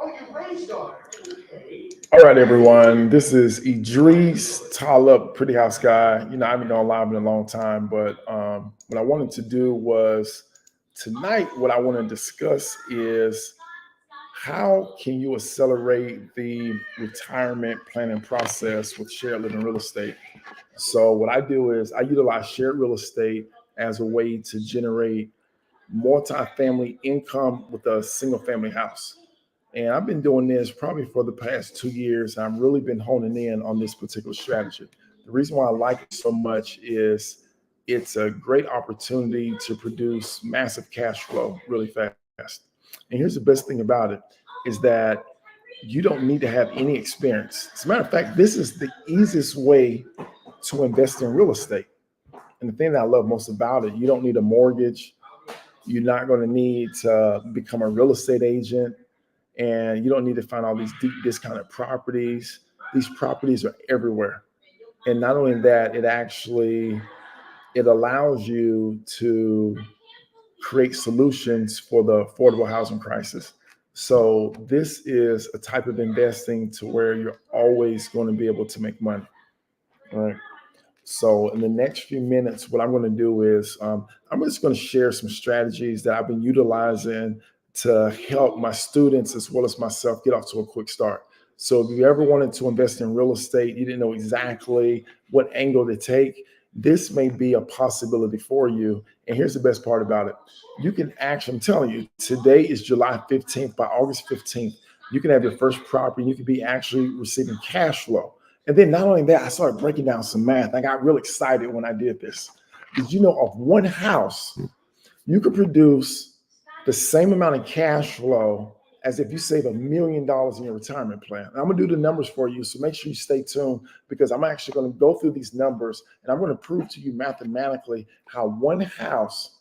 All right, everyone. This is Idris Talib, Pretty House Guy. I haven't gone live in a long time, but what I wanted to do was tonight, what I want to discuss is how can you accelerate the retirement planning process with shared living real estate? So what I do is I utilize shared real estate as a way to generate multi-family income with a single family house. And I've been doing this probably for the past 2 years. I've really been honing in on this particular strategy. The reason why I like it so much is it's a great opportunity to produce massive cash flow really fast. And here's the best thing about it is that you don't need to have any experience. As a matter of fact, this is the easiest way to invest in real estate. And the thing that I love most about it, you don't need a mortgage. You're not going to need to become a real estate agent, and you don't need to find all these deep discounted properties. These properties are everywhere. And not only that, it allows you to create solutions for the affordable housing crisis. So this is a type of investing to where you're always going to be able to make money. All right. So in the next few minutes, what I'm going to do is I'm just going to share some strategies that I've been utilizing to help my students as well as myself get off to a quick start. So if you ever wanted to invest in real estate, you didn't know exactly what angle to take, this may be a possibility for you. And here's the best part about it. You can actually, I'm telling you, today is July 15th. By August 15th, you can have your first property. You can be actually receiving cash flow. And then not only that, I started breaking down some math. I got real excited when I did this. Did you know of one house, you could produce the same amount of cash flow as if you save $1 million in your retirement plan? And I'm gonna do the numbers for you, so make sure you stay tuned because I'm actually gonna go through these numbers and I'm gonna prove to you mathematically how one house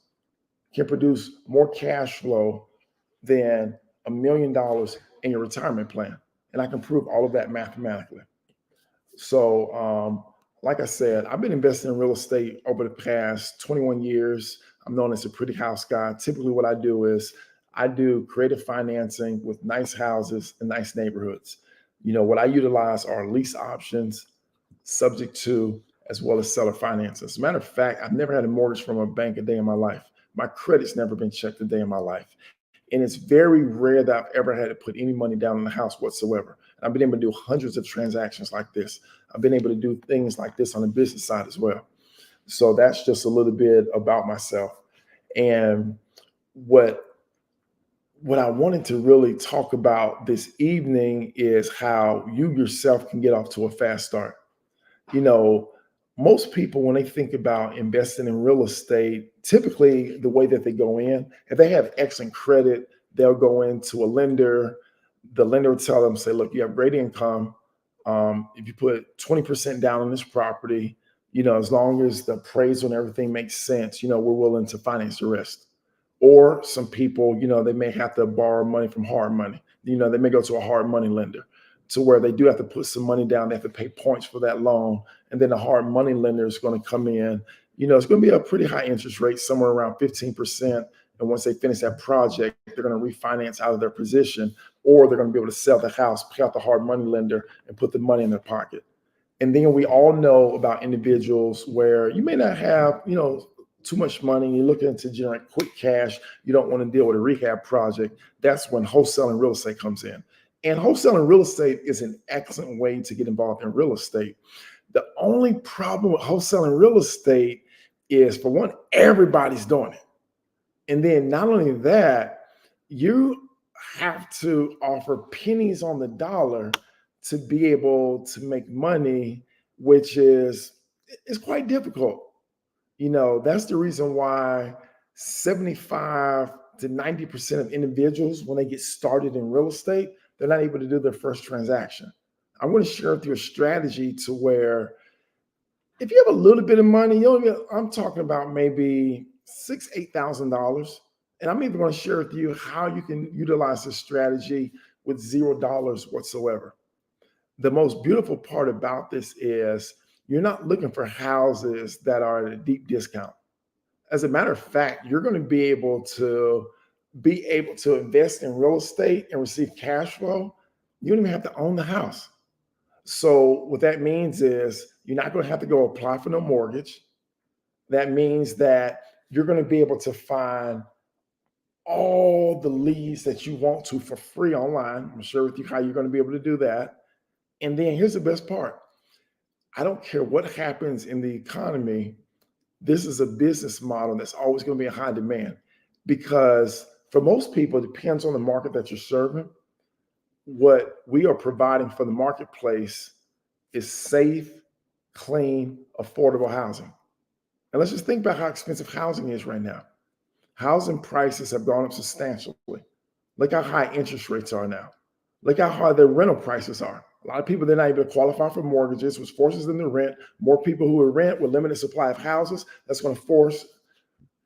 can produce more cash flow than $1 million in your retirement plan. And I can prove all of that mathematically. So, like I said, I've been investing in real estate over the past 21 years. I'm known as a pretty house guy. Typically, what I do is I do creative financing with nice houses and nice neighborhoods. What I utilize are lease options, subject to, as well as seller finance. As a matter of fact, I've never had a mortgage from a bank a day in my life. My credit's never been checked a day in my life. And it's very rare that I've ever had to put any money down in the house whatsoever. And I've been able to do hundreds of transactions like this. I've been able to do things like this on the business side as well. So that's just a little bit about myself. And what I wanted to really talk about this evening is how you yourself can get off to a fast start. Most people, when they think about investing in real estate, typically the way that they go in, if they have excellent credit, they'll go into a lender. The lender will tell them, say, look, you have great income. If you put 20% down on this property, as long as the appraisal and everything makes sense, we're willing to finance the rest. Or some people, they may have to borrow money from hard money. They may go to a hard money lender to where they do have to put some money down. They have to pay points for that loan. And then the hard money lender is going to come in. It's going to be a pretty high interest rate, somewhere around 15%. And once they finish that project, they're going to refinance out of their position, or they're going to be able to sell the house, pay out the hard money lender, and put the money in their pocket. And then we all know about individuals where you may not have, too much money. You're looking to generate quick cash. You don't want to deal with a rehab project. That's when wholesaling real estate comes in. And wholesaling real estate is an excellent way to get involved in real estate. The only problem with wholesaling real estate is, for one, everybody's doing it. And then not only that, you have to offer pennies on the dollar to be able to make money, which is quite difficult. That's the reason why 75 to 90% of individuals, when they get started in real estate, they're not able to do their first transaction. I'm going to share with you a strategy to where if you have a little bit of money, I'm talking about maybe $6,000, $8,000. And I'm even going to share with you how you can utilize this strategy with $0 whatsoever. The most beautiful part about this is you're not looking for houses that are at a deep discount. As a matter of fact, you're going to be able to be able to invest in real estate and receive cash flow, you don't even have to own the house. So what that means is you're not going to have to go apply for no mortgage. That means that you're going to be able to find all the leads that you want to for free online. I'm sure with you how you're going to be able to do that. And then here's the best part. I don't care what happens in the economy. This is a business model that's always going to be in high demand because for most people, it depends on the market that you're serving. What we are providing for the marketplace is safe, clean, affordable housing. And let's just think about how expensive housing is right now. Housing prices have gone up substantially. Look how high interest rates are now. Look how high their rental prices are. A lot of people, they're not able to qualify for mortgages, which forces them to rent. More people who will rent with limited supply of houses, that's going to force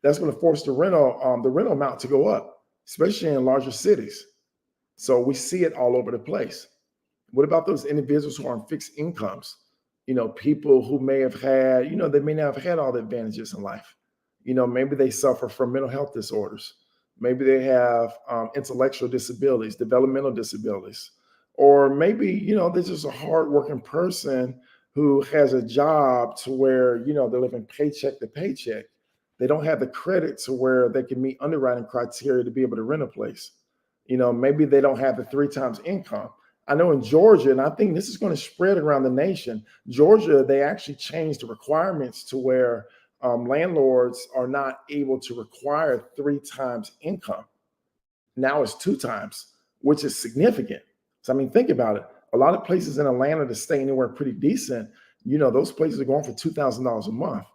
the rental amount to go up, especially in larger cities. So we see it all over the place. What about those individuals who are on fixed incomes? People who may have had, they may not have had all the advantages in life. Maybe they suffer from mental health disorders. Maybe they have intellectual disabilities, developmental disabilities, or maybe, they're just a hardworking person who has a job to where, they're living paycheck to paycheck. They don't have the credit to where they can meet underwriting criteria to be able to rent a place. Maybe they don't have the 3 times income. I know in Georgia, and I think this is going to spread around the nation, Georgia, they actually changed the requirements to where landlords are not able to require 3 times income. Now it's 2 times, which is significant. So, I mean, think about it. A lot of places in Atlanta that stay anywhere pretty decent, those places are going for $2,000 a month.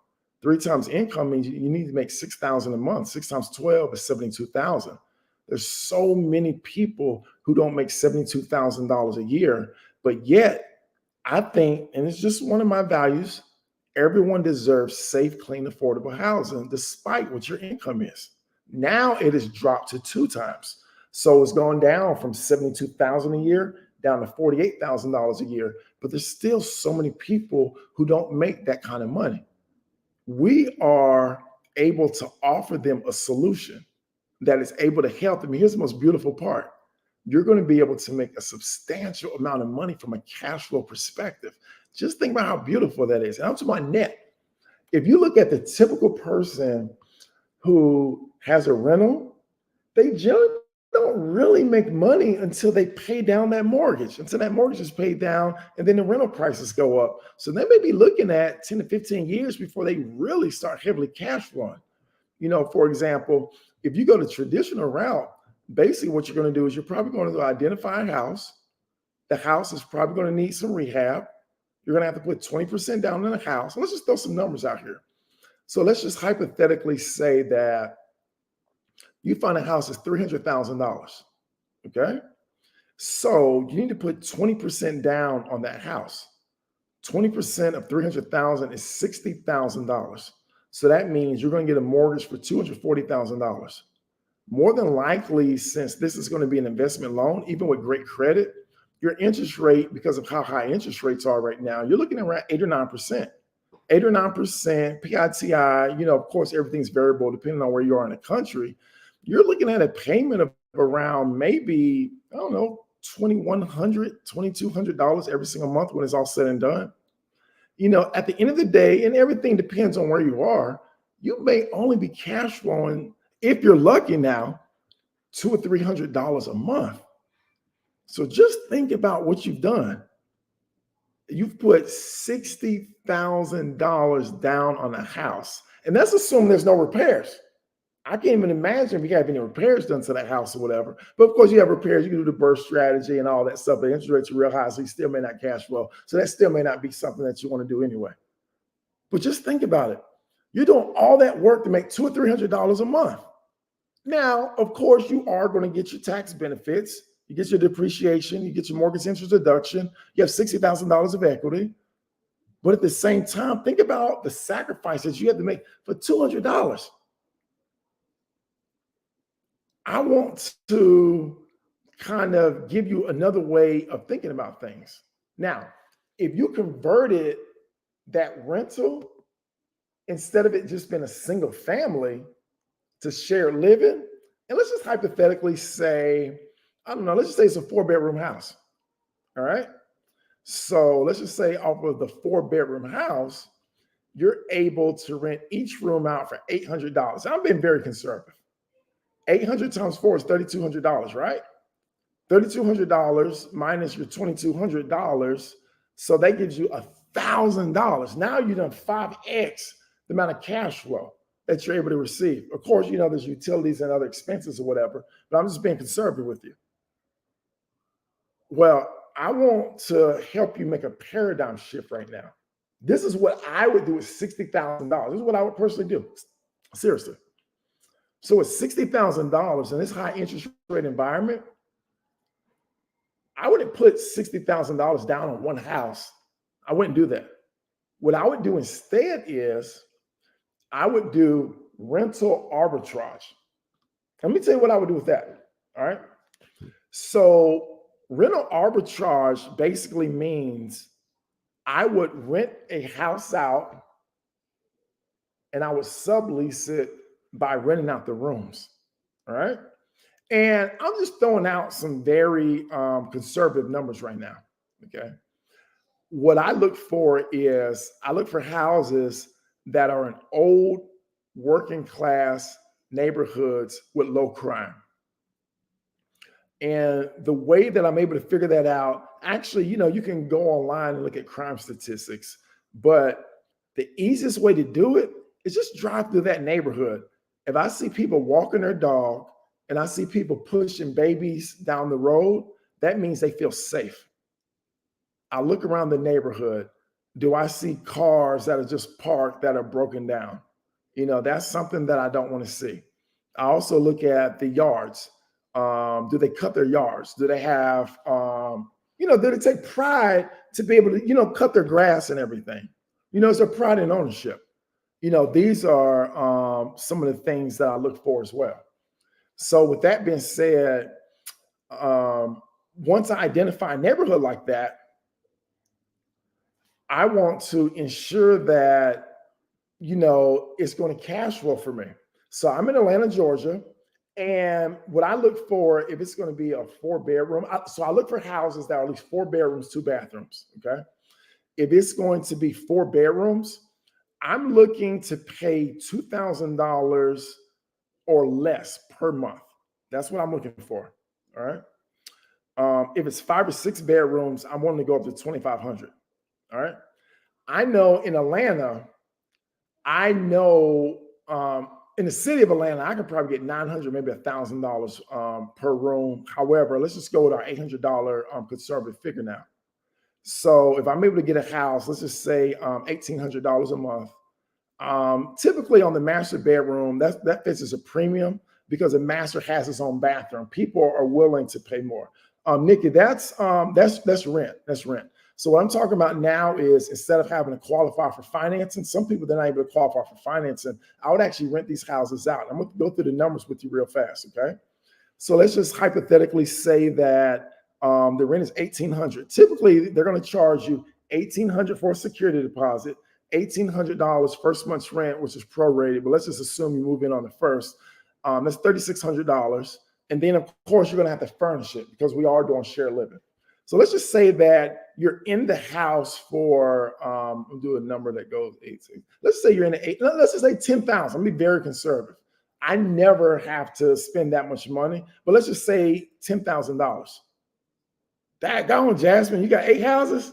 3 times income means you need to make $6,000 a month. 6 times 12 is $72,000. There's so many people who don't make $72,000 a year, but yet I think, and it's just one of my values, everyone deserves safe, clean, affordable housing, despite what your income is. Now it has dropped to 2 times. So it's gone down from $72,000 a year down to $48,000 a year. But there's still so many people who don't make that kind of money. We are able to offer them a solution that is able to help them. Here's the most beautiful part. You're going to be able to make a substantial amount of money from a cash flow perspective. Just think about how beautiful that is. And I'm talking about net. If you look at the typical person who has a rental, they generally don't really make money until they pay down that mortgage, until that mortgage is paid down, and then the rental prices go up. So they may be looking at 10 to 15 years before they really start heavily cash flowing. For example, if you go the traditional route, basically what you're going to do is you're probably going to identify a house. The house is probably going to need some rehab. You're going to have to put 20% down in the house. And let's just throw some numbers out here. So let's just hypothetically say that you find a house is $300,000. Okay. So you need to put 20% down on that house. 20% of 300,000 is $60,000. So that means you're going to get a mortgage for $240,000. More than likely, since this is going to be an investment loan, even with great credit, your interest rate, because of how high interest rates are right now, you're looking at around 8 or 9%. 8 or 9%, PITI, of course, everything's variable depending on where you are in the country. You're looking at a payment of around maybe, I don't know, $2,100, $2,200 every single month when it's all said and done. At the end of the day, and everything depends on where you are, you may only be cash flowing, if you're lucky now, $200 or $300 a month. So just think about what you've done. You've put $60,000 down on a house, and that's assuming there's no repairs. I can't even imagine if you have any repairs done to that house or whatever. But of course, you have repairs. You can do the burst strategy and all that stuff. The interest rates are real high, so you still may not cash flow. So that still may not be something that you want to do anyway. But just think about it. You're doing all that work to make $200 or $300 a month. Now, of course, you are going to get your tax benefits. You get your depreciation. You get your mortgage interest deduction. You have $60,000 of equity. But at the same time, think about the sacrifices you have to make for $200. I want to kind of give you another way of thinking about things. Now, if you converted that rental, instead of it just being a single family, to shared living, And let's just hypothetically say, I don't know, let's just say it's a 4-bedroom house. All right. So let's just say off of the 4-bedroom house, you're able to rent each room out for $800. I'm being very conservative. 800 times 4 is $3,200, right? $3,200 minus your $2,200. So that gives you $1,000. Now you've done 5x the amount of cash flow that you're able to receive. Of course, you know, there's utilities and other expenses or whatever, but I'm just being conservative with you. Well, I want to help you make a paradigm shift right now. This is what I would do with $60,000. This is what I would personally do. Seriously. So with $60,000 in this high interest rate environment, I wouldn't put $60,000 down on one house. I wouldn't do that. What I would do instead is I would do rental arbitrage. Let me tell you what I would do with that. All right. So rental arbitrage basically means I would rent a house out and I would sublease it by renting out the rooms. All right. And I'm just throwing out some very conservative numbers right now. Okay. What I look for is I look for houses that are in old working class neighborhoods with low crime. And the way that I'm able to figure that out, actually, you know, you can go online and look at crime statistics, but the easiest way to do it is just drive through that neighborhood. If I see people walking their dog and I see people pushing babies down the road, that means they feel safe. I look around the neighborhood. Do I see cars that are just parked that are broken down? You know, that's something that I don't want to see. I also look at the yards. Do they cut their yards? Do they have, you know, do they take pride to be able to, you know, cut their grass and everything? You know, it's a pride in ownership. You know, these are some of the things that I look for as well. So with that being said, once I identify a neighborhood like that, I want to ensure that, you know, it's going to cash flow for me. So I'm in Atlanta, Georgia. And what I look for, if it's going to be a 4-bedroom, so I look for houses that are at least 4 bedrooms, 2 bathrooms. Okay. If it's going to be 4 bedrooms, I'm looking to pay $2,000 or less per month. That's what I'm looking for. All right. If it's 5 or 6 bedrooms, I'm wanting to go up to $2,500. All right. I know in Atlanta, in the city of Atlanta, I could probably get $900, maybe $1,000 per room. However, let's just go with our $800 conservative figure now. So if I'm able to get a house, let's just say $1,800 a month. Typically on the master bedroom, that fits as a premium because the master has its own bathroom. People are willing to pay more. Nikki, that's rent. That's rent. So what I'm talking about now is instead of having to qualify for financing, some people they're not able to qualify for financing. I would actually rent these houses out. I'm going to go through the numbers with you real fast. Okay. So let's just hypothetically say that the rent is $1,800. Typically, they're going to charge you $1,800 for a security deposit, $1,800 first month's rent, which is prorated. But let's just assume you move in on the first. That's $3,600. And then, of course, you're going to have to furnish it because we are doing shared living. So let's just say that you're in the house for, I'll do a number that goes 18. Let's say you're in the let's just say 10,000. I'm be very conservative. I never have to spend that much money, but let's just say $10,000. Daggone, Jasmine, you got 8 houses?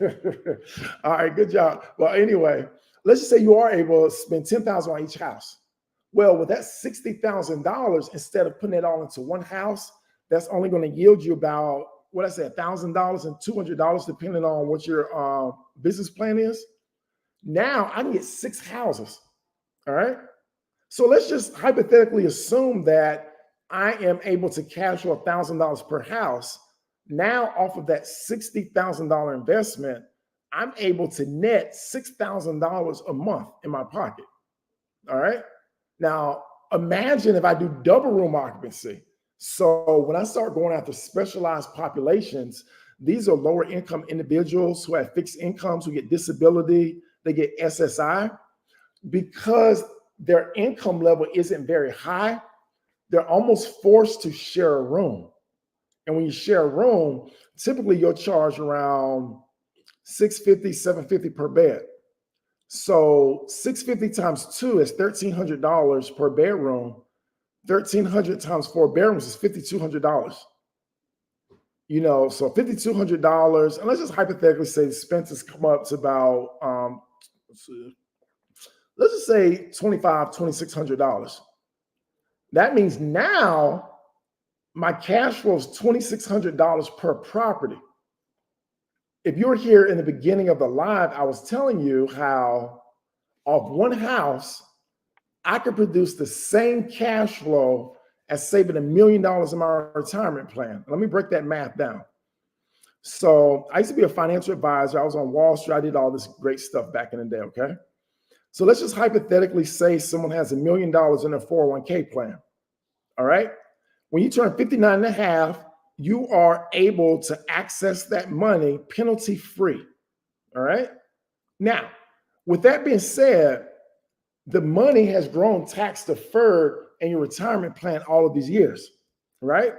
All right, good job. Well, anyway, let's just say you are able to spend $10,000 on each house. Well, with that $60,000, instead of putting it all into one house, that's only going to yield you about, what I say, $1,000 and $200, depending on what your business plan is. Now I can get 6 houses. All right. So let's just hypothetically assume that I am able to cash flow $1,000 per house. Now, off of that $60,000 investment, I'm able to net $6,000 a month in my pocket. All right. Now, imagine if I do double room occupancy. So when I start going after specialized populations, these are lower income individuals who have fixed incomes, who get disability, they get SSI. Because their income level isn't very high, they're almost forced to share a room. And when you share a room, typically you'll charge around $650, $750 per bed. So $650 times 2 is $1,300 per bedroom. 1,300 times 4 bedrooms is $5,200. So $5,200, and let's just hypothetically say expenses come up to about let's just say $2,500, $2,600. That means now my cash flow is $2,600 per property. If you were here in the beginning of the live, I was telling you how off one house, I could produce the same cash flow as saving $1 million in my retirement plan. Let me break that math down. So I used to be a financial advisor. I was on Wall Street. I did all this great stuff back in the day, okay? So let's just hypothetically say someone has $1 million in their 401k plan, all right? When you turn 59 and a half, you are able to access that money penalty-free, all right? Now, with that being said, the money has grown tax deferred in your retirement plan all of these years, right?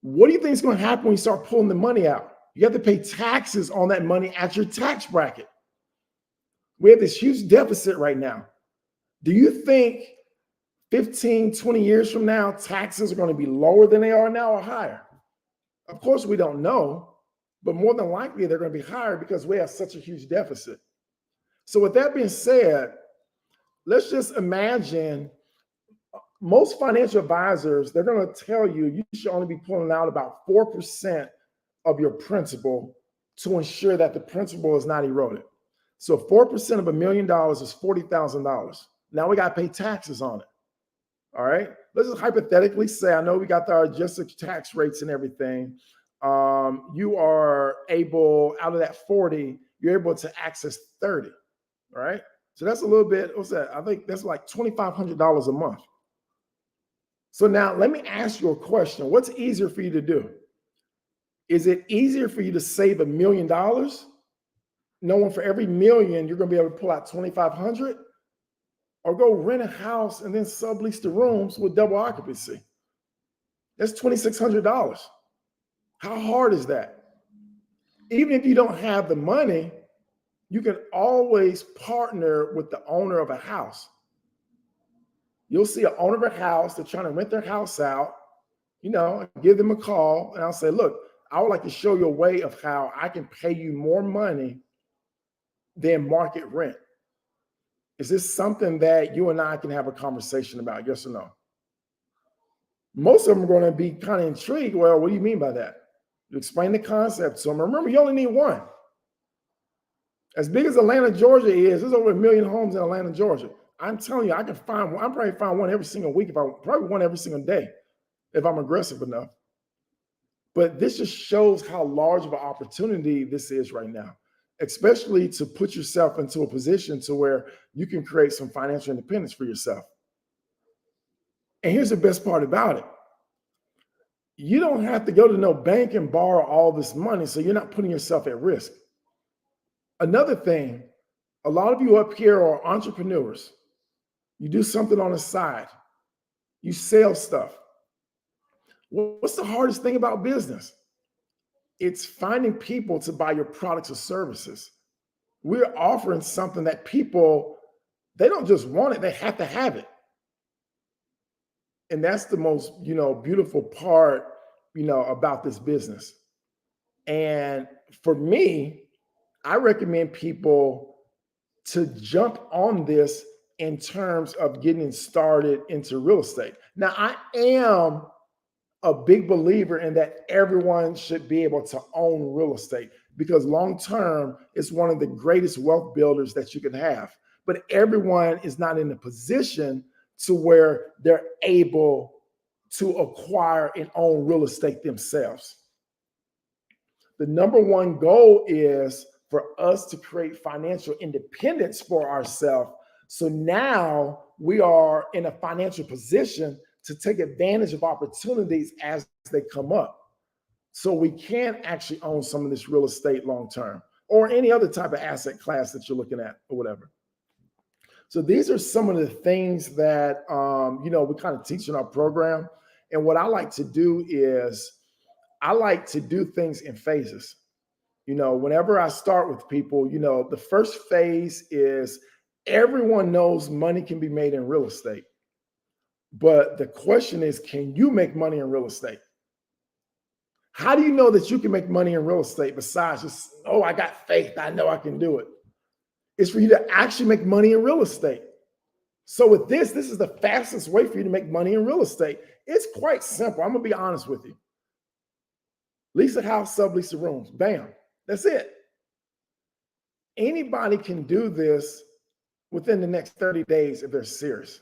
What do you think is going to happen when you start pulling the money out? You have to pay taxes on that money at your tax bracket. We have this huge deficit right now. Do you think 15, 20 years from now, taxes are going to be lower than they are now or higher? Of course, we don't know, but more than likely they're going to be higher because we have such a huge deficit. So with that being said, let's just imagine most financial advisors, they're going to tell you you should only be pulling out about 4% of your principal to ensure that the principal is not eroded. So 4% of $1 million is $40,000. Now we got to pay taxes on it. All right. Let's just hypothetically say, I know we got our adjusted tax rates and everything. You are able, out of that 40, you're able to access 30. All right. So that's a little bit, what's that? I think that's like $2,500 a month. So now let me ask you a question. What's easier for you to do? Is it easier for you to save $1 million? Knowing for every million, you're going to be able to pull out $2,500? Or go rent a house and then sublease the rooms with double occupancy? That's $2,600. How hard is that? Even if you don't have the money, you can always partner with the owner of a house. You'll see an owner of a house, they're trying to rent their house out, give them a call, and I'll say, look, I would like to show you a way of how I can pay you more money than market rent. Is this something that you and I can have a conversation about? Yes or no? Most of them are going to be kind of intrigued. Well, what do you mean by that? You explain the concept to them. Remember, you only need one. As big as Atlanta, Georgia is, there's over 1 million homes in Atlanta, Georgia. I'm telling you, I can find one. I'm probably find one every single week, probably one every single day, if I'm aggressive enough. But this just shows how large of an opportunity this is right now, especially to put yourself into a position to where you can create some financial independence for yourself. And here's the best part about it. You don't have to go to no bank and borrow all this money, so you're not putting yourself at risk. Another thing, a lot of you up here are entrepreneurs. You do something on the side. You sell stuff. What's the hardest thing about business? It's finding people to buy your products or services. We're offering something that people, they don't just want it, they have to have it. And that's the most, beautiful part, about this business. And for me, I recommend people to jump on this in terms of getting started into real estate. Now, I am a big believer in that everyone should be able to own real estate because long-term, it's one of the greatest wealth builders that you can have. But everyone is not in a position to where they're able to acquire and own real estate themselves. The number one goal is for us to create financial independence for ourselves. So now we are in a financial position to take advantage of opportunities as they come up. So we can actually own some of this real estate long-term or any other type of asset class that you're looking at or whatever. So these are some of the things that we kind of teach in our program. And what I like to do is I like to do things in phases. Whenever I start with people, the first phase is everyone knows money can be made in real estate. But the question is, can you make money in real estate? How do you know that you can make money in real estate besides just, oh, I got faith, I know I can do it? It's for you to actually make money in real estate. So with this is the fastest way for you to make money in real estate. It's quite simple. I'm going to be honest with you. Lease a house, sublease the rooms. Bam. That's it. Anybody can do this within the next 30 days if they're serious.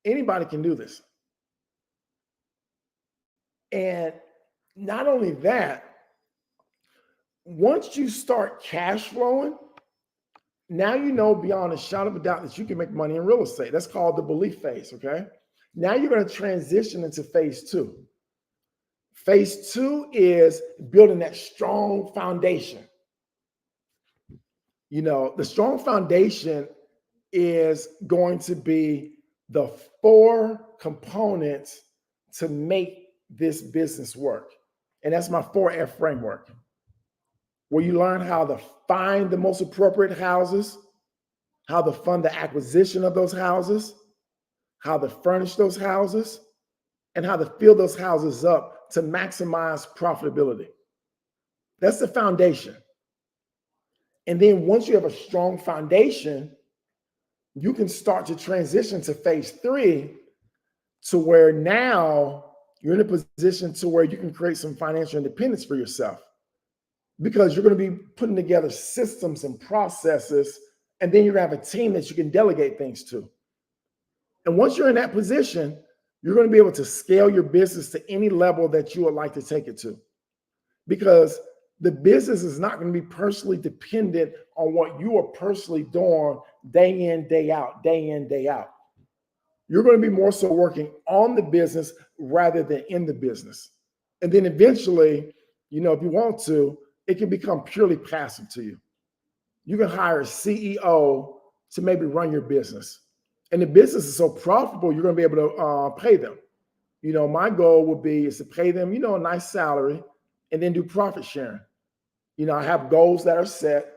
Anybody can do this. And not only that, once you start cash flowing, now you know beyond a shadow of a doubt that you can make money in real estate. That's called the belief phase, okay? Now you're going to transition into phase two. Phase two is building that strong foundation. The strong foundation is going to be the 4 components to make this business work. And that's my 4F framework, where you learn how to find the most appropriate houses, how to fund the acquisition of those houses, how to furnish those houses, and how to fill those houses up to maximize profitability. That's the foundation. And then once you have a strong foundation, you can start to transition to phase 3, to where now you're in a position to where you can create some financial independence for yourself, because you're going to be putting together systems and processes, and then you're going to have a team that you can delegate things to. And once you're in that position, you're going to be able to scale your business to any level that you would like to take it to, because the business is not going to be personally dependent on what you are personally doing day in, day out, day in, day out. You're going to be more so working on the business rather than in the business. And then eventually, if you want to, it can become purely passive to you. You can hire a CEO to maybe run your business. And the business is so profitable, you're going to be able to pay them. My goal would be is to pay them, a nice salary, and then do profit sharing. I have goals that are set.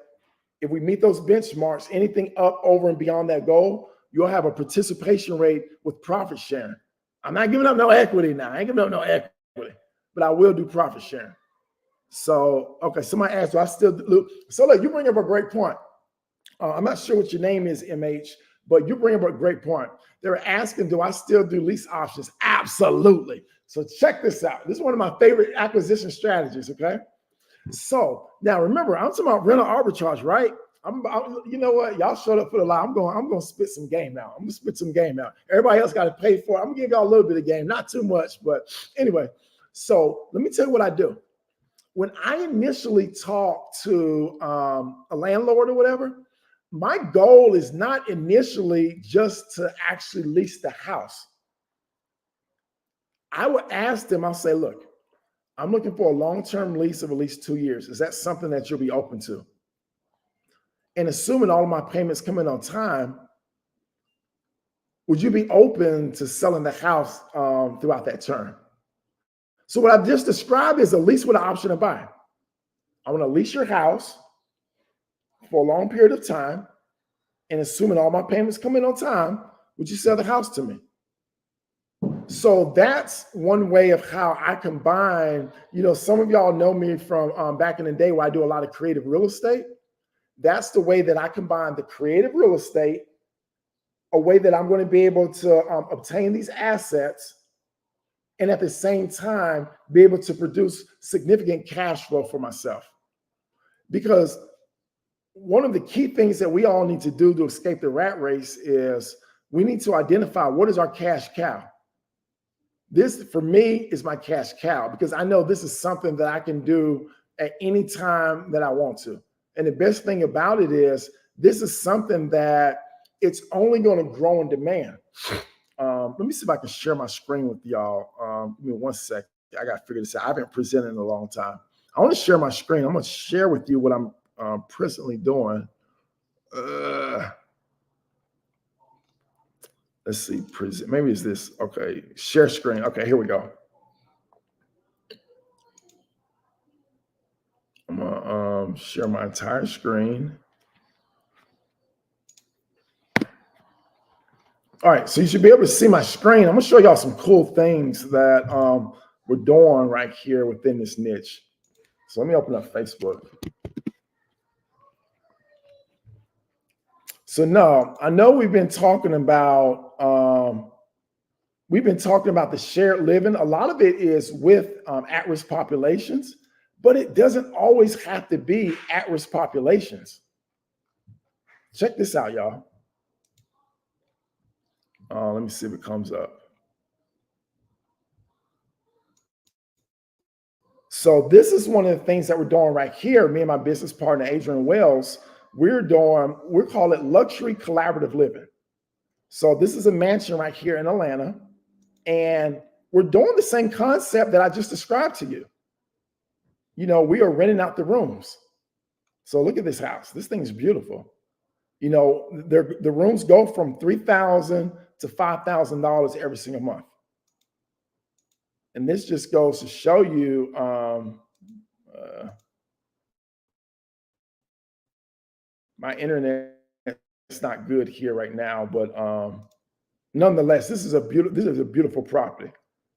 If we meet those benchmarks, anything up, over, and beyond that goal, you'll have a participation rate with profit sharing. I'm not giving up no equity now. I ain't giving up no equity, but I will do profit sharing. So, okay, somebody asked, do I still do? So look, you bring up a great point. I'm not sure what your name is, MH, but you bring up a great point. They're asking, do I still do lease options? Absolutely. So check this out. This is one of my favorite acquisition strategies, okay? So now remember, I'm talking about rental arbitrage, right? You know what? Y'all showed up for the lie. I'm going to spit some game out. I'm going to spit some game out. Everybody else got to pay for it. I'm going to give y'all a little bit of game, not too much, but anyway. So let me tell you what I do. When I initially talk to a landlord or whatever, my goal is not initially just to actually lease the house. I would ask them, I'll say, look, I'm looking for a long-term lease of at least 2 years. Is that something that you'll be open to? And assuming all of my payments come in on time, would you be open to selling the house throughout that term? So what I've just described is a lease with an option to buy. I want to lease your house for a long period of time, and assuming all my payments come in on time, would you sell the house to me? So that's one way of how I combine, some of y'all know me from back in the day where I do a lot of creative real estate. That's the way that I combine the creative real estate, a way that I'm going to be able to obtain these assets, and at the same time, be able to produce significant cash flow for myself. Because one of the key things that we all need to do to escape the rat race is we need to identify what is our cash cow. This, for me, is my cash cow, because I know this is something that I can do at any time that I want to. And the best thing about it is this is something that it's only going to grow in demand. Let me see if I can share my screen with y'all. Give me 1 second. I got to figure this out. I haven't presented in a long time. I want to share my screen. I'm going to share with you what I'm presently doing. Let's see, present. Maybe it's this. Okay, share screen. Okay, here we go. I'm gonna share my entire screen. All right, so you should be able to see my screen. I'm gonna show y'all some cool things that we're doing right here within this niche. So let me open up Facebook. So now I know we've been talking about the shared living. A lot of it is with at-risk populations, but it doesn't always have to be at-risk populations. Check this out, y'all. Let me see if it comes up. So this is one of the things that we're doing right here. Me and my business partner, Adrian Wells, we're calling it luxury collaborative living. So this is a mansion right here in Atlanta. And we're doing the same concept that I just described to you. You know, we are renting out the rooms. So look at this house. This thing is beautiful. You know, the rooms go from $3,000 to $5,000 every single month. And this just goes to show you, my internet is not good here right now, but nonetheless, this is a beautiful property.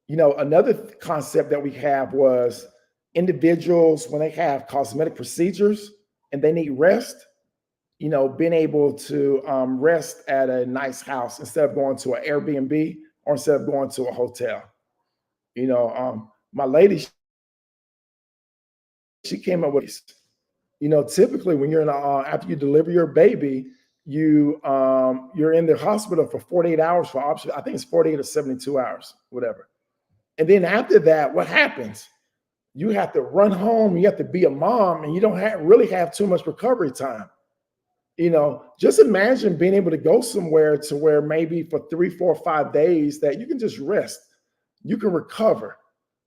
You know, another concept that we have was individuals when they have cosmetic procedures and they need rest, you know, being able to rest at a nice house instead of going to an Airbnb or instead of going to a hotel. You know, my lady, she came up with, you know, typically when you're in after you deliver your baby, you're in the hospital for 48 hours for option. I think it's 48 or 72 hours, whatever. And then after that, what happens? You have to run home. You have to be a mom, and you don't really have too much recovery time. You know, just imagine being able to go somewhere to where maybe for 3, 4, 5 days that you can just rest, you can recover,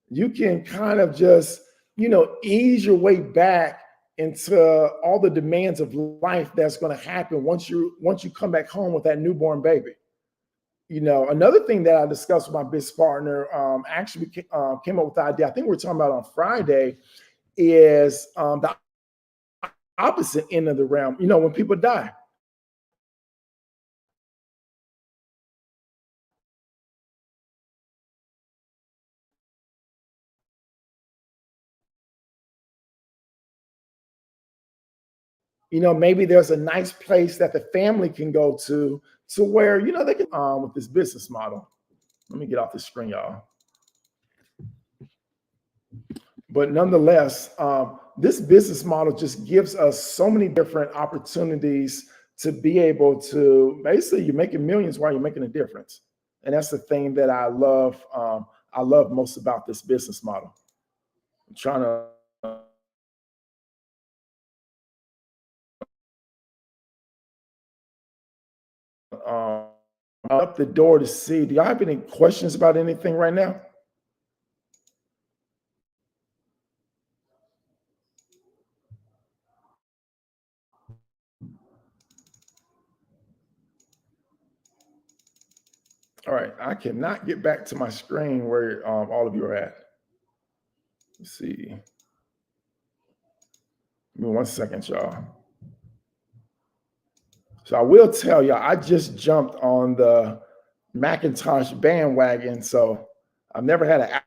you can kind of just, you know, ease your way back into all the demands of life that's going to happen once you come back home with that newborn baby. You know, another thing that I discussed with my business partner, actually came up with the idea. I think we were talking about on Friday is the opposite end of the realm. You know, when people die, you know, maybe there's a nice place that the family can go to where, you know, they can with this business model. Let me get off the screen, y'all. But nonetheless, this business model just gives us so many different opportunities to be able to basically you're making millions while you're making a difference. And that's the thing that I love. I love most about this business model. I'm trying to up the door to see. Do y'all have any questions about anything right now? All right, I cannot get back to my screen where all of you are at. Let's see. Give me 1 second, y'all. So I will tell y'all, I just jumped on the Macintosh bandwagon. So I've never had an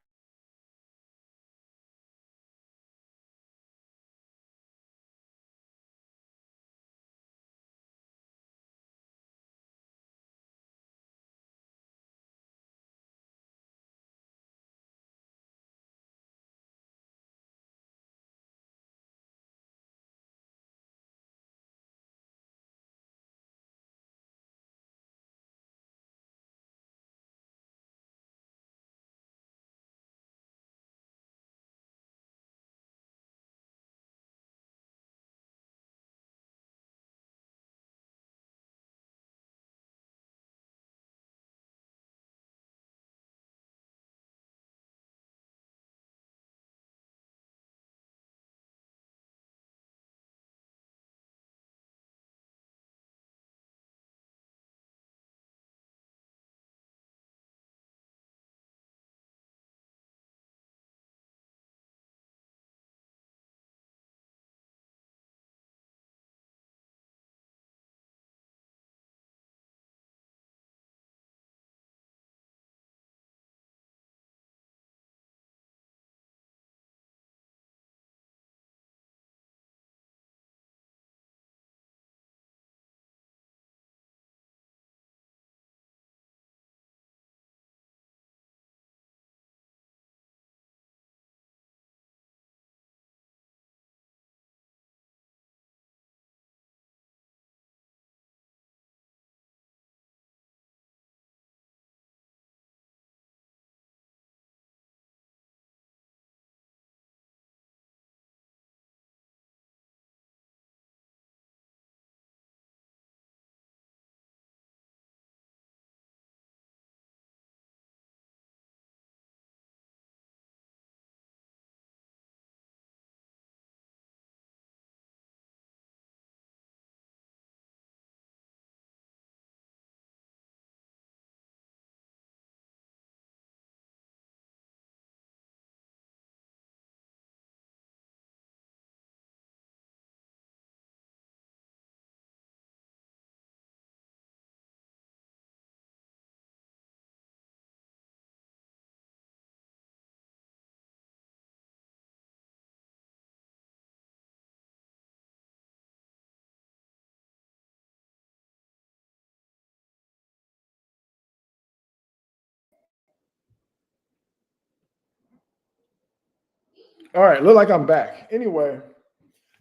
All right, look like I'm back. Anyway,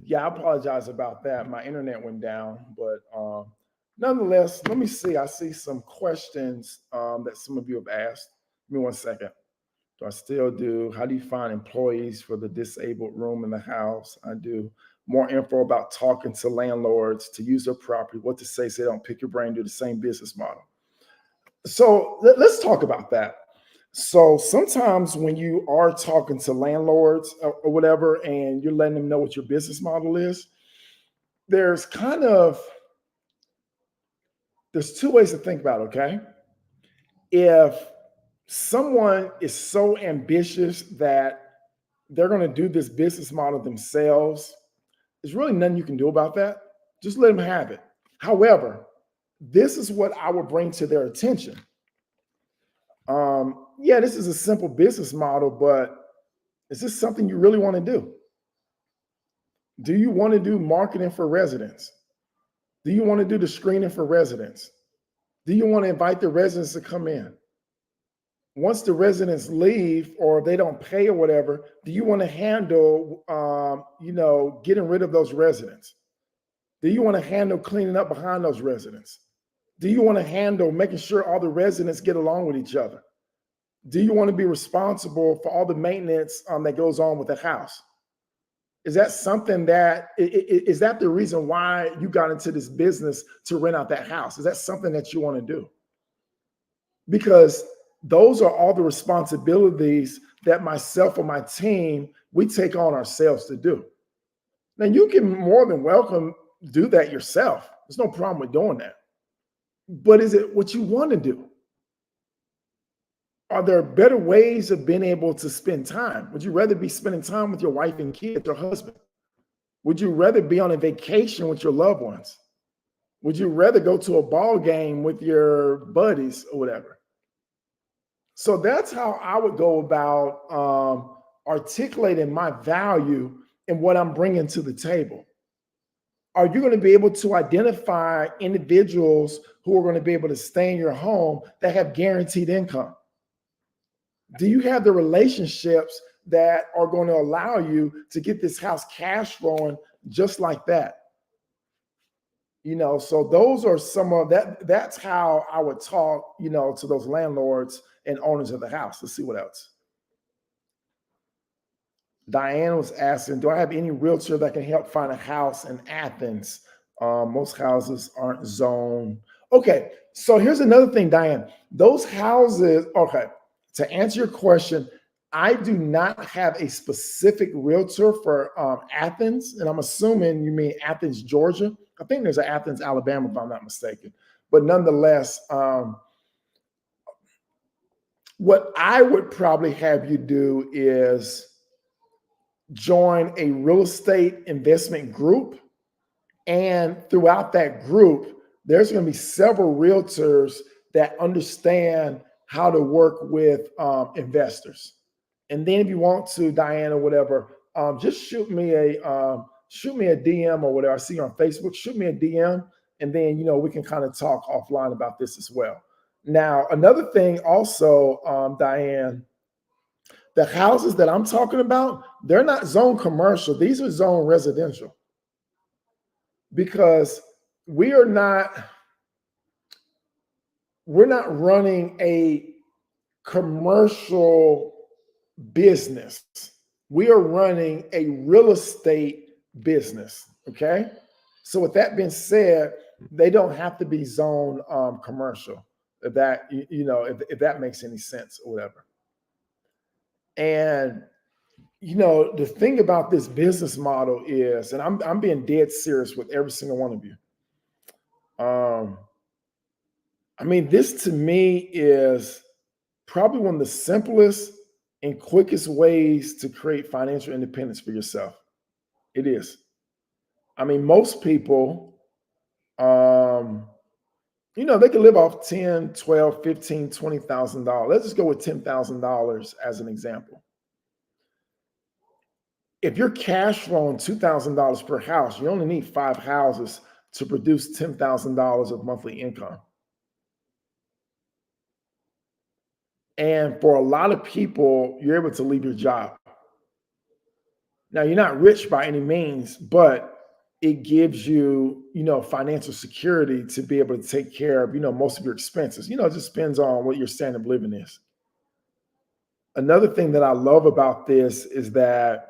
yeah, I apologize about that. My internet went down, but nonetheless, let me see. I see some questions that some of you have asked. Give me one second. Do I still do? How do you find employees for the disabled room in the house? I do. More info about talking to landlords to use their property, what to say so they don't pick your brain, do the same business model. So let's talk about that. So sometimes when you are talking to landlords or whatever, and you're letting them know what your business model is, there's kind of there's two ways to think about it, okay? If someone is so ambitious that they're going to do this business model themselves, there's really nothing you can do about that. Just let them have it. However, this is what I would bring to their attention. Yeah, this is a simple business model, but is this something you really want to do? Do you want to do marketing for residents? Do you want to do the screening for residents? Do you want to invite the residents to come in? Once the residents leave or they don't pay or whatever, do you want to handle, getting rid of those residents? Do you want to handle cleaning up behind those residents? Do you want to handle making sure all the residents get along with each other? Do you want to be responsible for all the maintenance that goes on with the house? Is that something that is that the reason why you got into this business to rent out that house? Is that something that you want to do? Because those are all the responsibilities that myself or my team, we take on ourselves to do. Now you can more than welcome do that yourself. There's no problem with doing that. But is it what you want to do? Are there better ways of being able to spend time? Would you rather be spending time with your wife and kids or husband? Would you rather be on a vacation with your loved ones? Would you rather go to a ball game with your buddies or whatever? So that's how I would go about articulating my value and what I'm bringing to the table. Are you going to be able to identify individuals who are going to be able to stay in your home that have guaranteed income? Do you have the relationships that are going to allow you to get this house cash flowing just like that? So those are some of that. That's how I would talk, to those landlords and owners of the house. Let's see what else. Diane was asking, do I have any realtor that can help find a house in Athens? Most houses aren't zoned. Okay, so here's another thing, Diane. Those houses, okay, to answer your question, I do not have a specific realtor for Athens, and I'm assuming you mean Athens, Georgia. I think there's an Athens, Alabama, if I'm not mistaken. But nonetheless, what I would probably have you do is join a real estate investment group. And throughout that group, there's going to be several realtors that understand how to work with investors. And then if you want to, Diana, whatever, just shoot me a DM or whatever. I see you on Facebook. Shoot me a DM, and then we can kind of talk offline about this as well. Now, another thing, also, Diane, the houses that I'm talking about, they're not zone commercial. These are zone residential, because we're not running a commercial business. We are running a real estate business. Okay. So with that being said, they don't have to be zone commercial. If that, if that makes any sense or whatever. And the thing about this business model is, and I'm being dead serious with every single one of you. This to me is probably one of the simplest and quickest ways to create financial independence for yourself. It is. Most people, they can live off 10, 12, 15, $20,000. Let's just go with $10,000 as an example. If you're cash flowing $2,000 per house, you only need 5 houses to produce $10,000 of monthly income. And for a lot of people, you're able to leave your job. Now, you're not rich by any means, but it gives you, financial security to be able to take care of, most of your expenses. It just depends on what your standard of living is. Another thing that I love about this is that,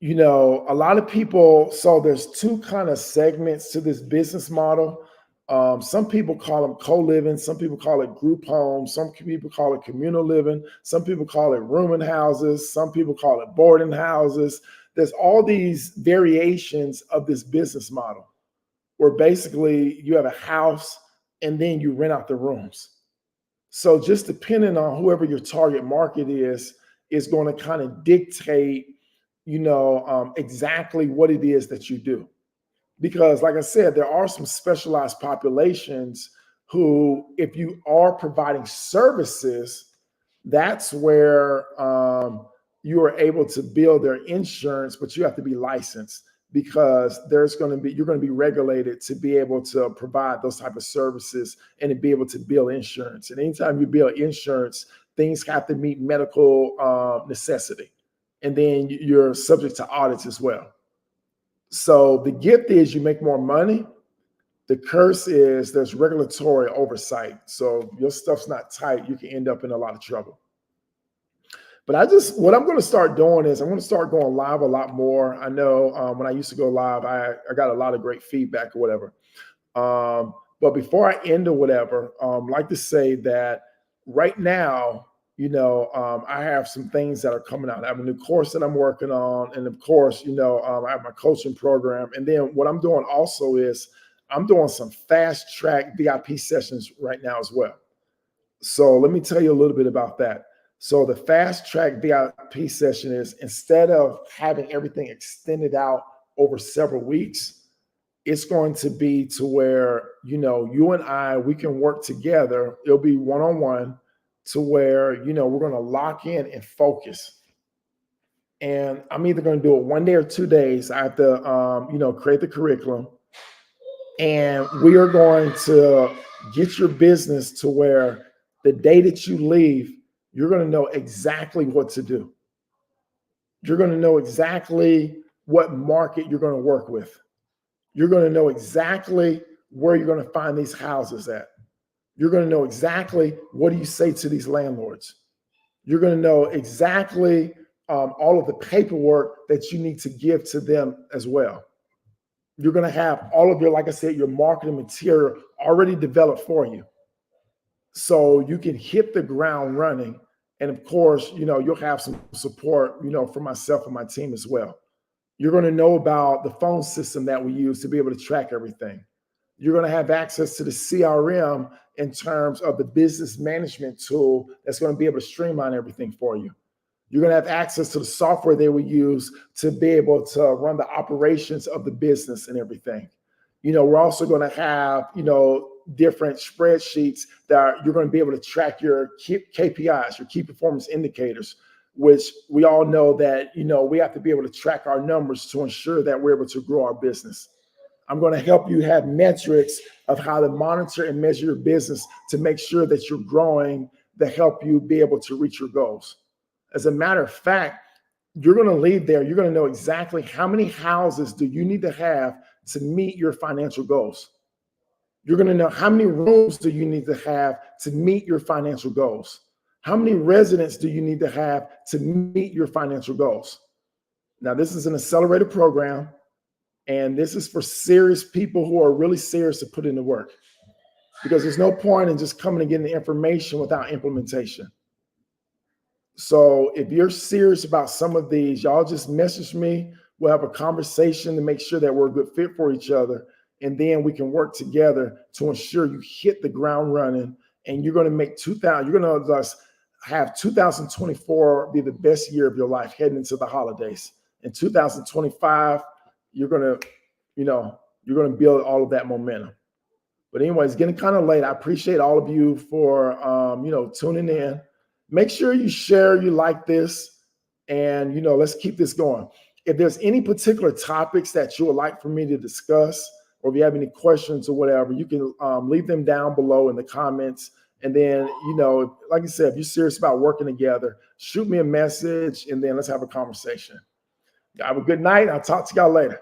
a lot of people, so there's two kind of segments to this business model. Some people call them co-living, some people call it group homes, some people call it communal living, some people call it rooming houses, some people call it boarding houses. There's all these variations of this business model where basically you have a house and then you rent out the rooms. So just depending on whoever your target market is going to kind of dictate, exactly what it is that you do. Because like I said, there are some specialized populations who, if you are providing services, that's where you are able to bill their insurance, but you have to be licensed because you're going to be regulated to be able to provide those type of services and to be able to bill insurance. And anytime you bill insurance, things have to meet medical necessity. And then you're subject to audits as well. So the gift is you make more money. The curse is there's regulatory oversight. So your stuff's not tight. You can end up in a lot of trouble. But what I'm going to start doing is I'm going to start going live a lot more. I know when I used to go live, I got a lot of great feedback or whatever. But before I end or whatever, I'd like to say that right now, I have some things that are coming out. I have a new course that I'm working on. And of course, I have my coaching program. And then what I'm doing also is I'm doing some fast track VIP sessions right now as well. So let me tell you a little bit about that. So the fast track VIP session is, instead of having everything extended out over several weeks, it's going to be to where, you and I, we can work together. It'll be one-on-one to where, we're going to lock in and focus. And I'm either going to do it 1 day or 2 days. I have to, create the curriculum. And we are going to get your business to where the day that you leave, you're going to know exactly what to do. You're going to know exactly what market you're going to work with. You're going to know exactly where you're going to find these houses at. You're going to know exactly what do you say to these landlords. You're going to know exactly all of the paperwork that you need to give to them as well. You're going to have all of your, like I said, your marketing material already developed for you. So you can hit the ground running. And of course, you'll have some support, from myself and my team as well. You're going to know about the phone system that we use to be able to track everything. You're going to have access to the CRM in terms of the business management tool that's going to be able to streamline everything for you. You're going to have access to the software they will use to be able to run the operations of the business and everything. We're also going to have, different spreadsheets that you're going to be able to track your KPIs, your key performance indicators, which we all know that, we have to be able to track our numbers to ensure that we're able to grow our business. I'm going to help you have metrics of how to monitor and measure your business to make sure that you're growing, to help you be able to reach your goals. As a matter of fact, you're going to leave there. You're going to know exactly how many houses do you need to have to meet your financial goals. You're going to know how many rooms do you need to have to meet your financial goals. How many residents do you need to have to meet your financial goals? Now, this is an accelerated program, and this is for serious people who are really serious to put in the work, because there's no point in just coming and getting the information without implementation. So if you're serious about some of these, y'all just message me. We'll have a conversation to make sure that we're a good fit for each other. And then we can work together to ensure you hit the ground running, and you're going to make you're going to have 2024 be the best year of your life heading into the holidays. In 2025, you're going to build all of that momentum. But anyway, it's getting kind of late. I appreciate all of you for, tuning in. Make sure you share, you like this, and, let's keep this going. If there's any particular topics that you would like for me to discuss, or if you have any questions or whatever, you can leave them down below in the comments, And then, like I said, if you're serious about working together, shoot me a message and then let's have a conversation. Have a good night. I'll talk to y'all later.